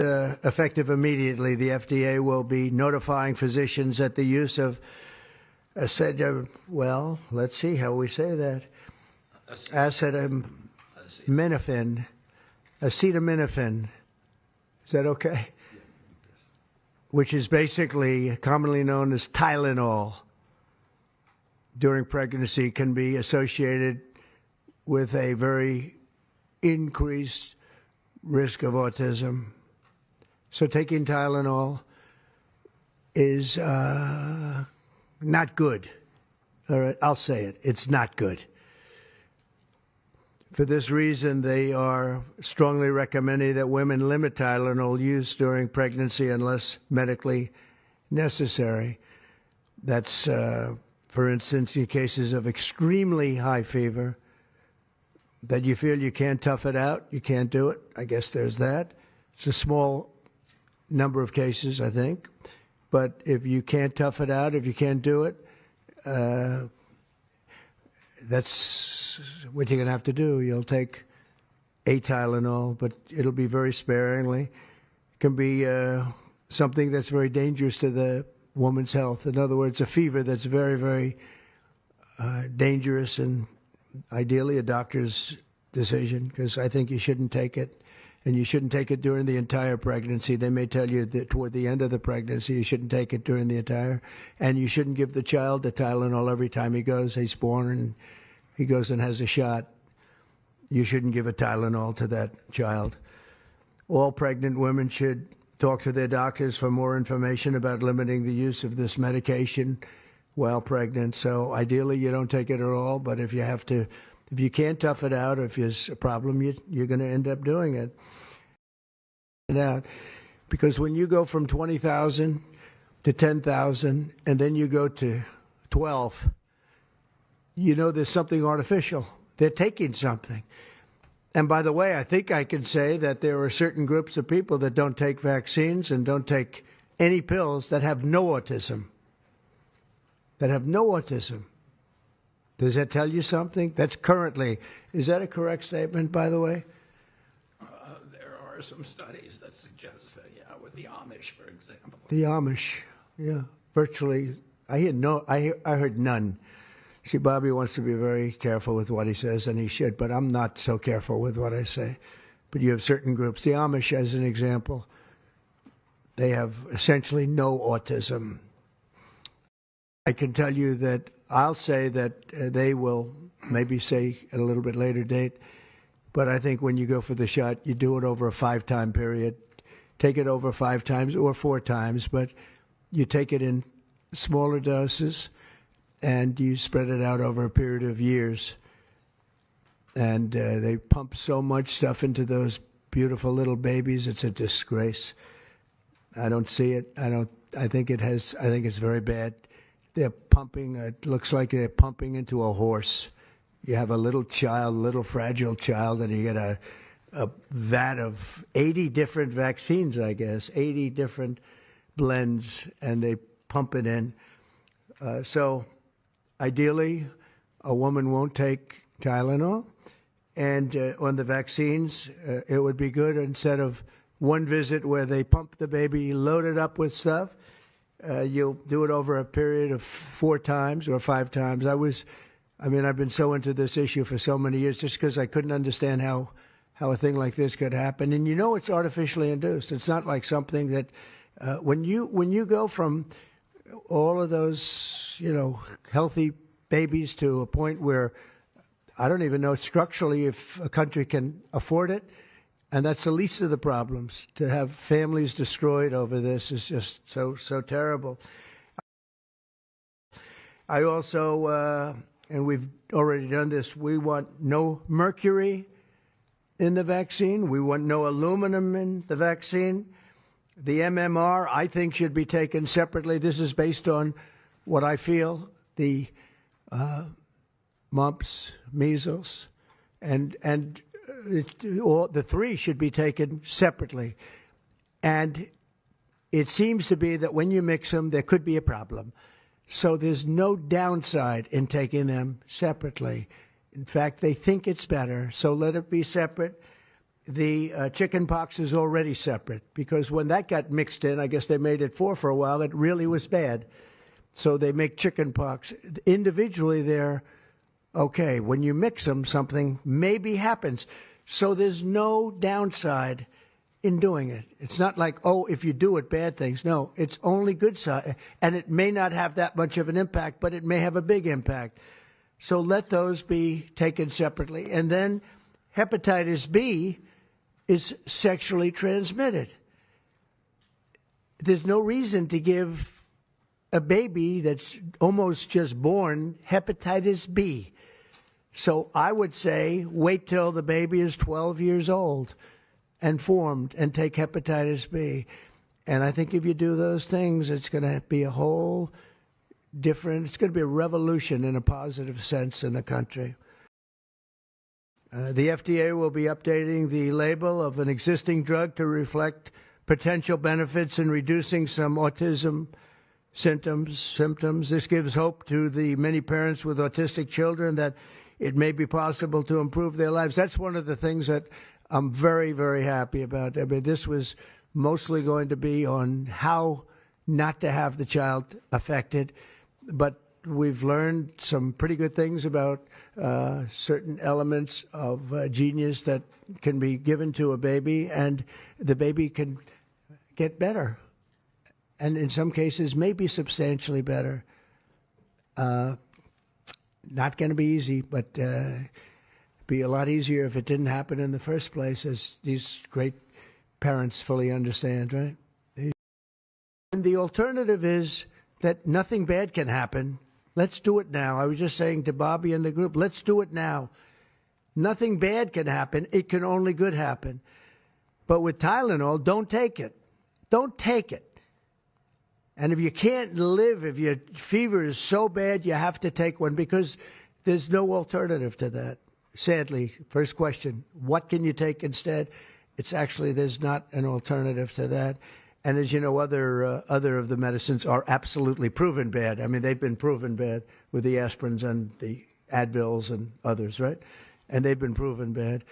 Effective immediately, the FDA will be notifying physicians that the use of well, let's see how we say that. Acetaminophen. Is that okay? Which is basically commonly known as Tylenol during pregnancy, can be associated with a very increased risk of autism. So taking Tylenol is not good. All right, I'll say it. It's not good. For this reason, they are strongly recommending that women limit Tylenol use during pregnancy unless medically necessary. That's, for instance, in cases of extremely high fever, that you feel you can't tough it out, you can't do it. I guess there's that. It's a small number of cases, I think. But if you can't tough it out, if you can't do it, that's what you're going to have to do. You'll take a Tylenol, but it'll be very sparingly. It can be something that's very dangerous to the woman's health. In other words, a fever that's very, very dangerous, and ideally a doctor's decision, because I think you shouldn't take it. And you shouldn't take it during the entire pregnancy. They may tell you that toward the end of the pregnancy, you shouldn't take it during the entire. And you shouldn't give the child the Tylenol every time he's born and he goes and has a shot. You shouldn't give a Tylenol to that child. All pregnant women should talk to their doctors for more information about limiting the use of this medication while pregnant. So ideally, you don't take it at all. But if you have to, if you can't tough it out, if there's a problem, you're going to end up doing it. Because when you go from 20,000 to 10,000 and then you go to 12, you know there's something artificial. They're taking something. And by the way, I think I can say that there are certain groups of people that don't take vaccines and don't take any pills that have no autism. That have no autism. Does that tell you something? That's currently, is that a correct statement, by the way? There are some studies that suggest that, yeah, with the Amish, for example. The Amish, yeah, virtually. I heard none. See, Bobby wants to be very careful with what he says, and he should, but I'm not so careful with what I say. But you have certain groups. The Amish, as an example, they have essentially no autism. I can tell you that I'll say that they will maybe say at a little bit later date, but I think when you go for the shot, you do it over a 5-time period. Take it over 5 times or 4 times, but you take it in smaller doses and you spread it out over a period of years. And they pump so much stuff into those beautiful little babies, it's a disgrace. I don't see it. I think it's very bad. They're pumping, it looks like they're pumping into a horse. You have a little child, little fragile child, and you get a vat of 80 different vaccines, I guess, 80 different blends, and they pump it in. So ideally, a woman won't take Tylenol. And on the vaccines, it would be good instead of one visit where they pump the baby, load it up with stuff, you'll do it over a period of 4 times or 5 times. I've been so into this issue for so many years just because I couldn't understand how a thing like this could happen. And you know it's artificially induced. It's not like something that when you go from all of those, healthy babies to a point where I don't even know structurally if a country can afford it. And that's the least of the problems. To have families destroyed over this is just so terrible. I also, and we've already done this, we want no mercury in the vaccine. We want no aluminum in the vaccine. The MMR, I think, should be taken separately. This is based on what I feel, the mumps, measles, and the 3 should be taken separately. And it seems to be that when you mix them, there could be a problem. So there's no downside in taking them separately. In fact, they think it's better, so let it be separate. the chicken pox is already separate, because when that got mixed in, I guess they made it 4 for a while, it really was bad. So they make chicken pox. Individually, they're okay. When you mix them, something maybe happens. So there's no downside in doing it. It's not like, oh, if you do it, bad things. No, it's only good side. And it may not have that much of an impact, but it may have a big impact. So let those be taken separately. And then hepatitis B is sexually transmitted. There's no reason to give a baby that's almost just born hepatitis B. So I would say wait till the baby is 12 years old and formed and take hepatitis B. And I think if you do those things, it's going to be a whole different, it's going to be a revolution in a positive sense in the country. The FDA will be updating the label of an existing drug to reflect potential benefits in reducing some autism symptoms. This gives hope to the many parents with autistic children that it may be possible to improve their lives. That's one of the things that I'm very, very happy about. I mean, this was mostly going to be on how not to have the child affected, but we've learned some pretty good things about certain elements of genius that can be given to a baby, and the baby can get better, and in some cases maybe substantially better. Not going to be easy, but be a lot easier if it didn't happen in the first place, as these great parents fully understand, right? And the alternative is that nothing bad can happen. Let's do it now. I was just saying to Bobby and the group, let's do it now. Nothing bad can happen. It can only good happen. But with Tylenol, don't take it. Don't take it. And if you can't live, if your fever is so bad, you have to take one, because there's no alternative to that. Sadly, first question, what can you take instead? It's actually, there's not an alternative to that. And as you know, other of the medicines are absolutely proven bad. I mean, they've been proven bad with the aspirins and the Advils and others, right? And they've been proven bad.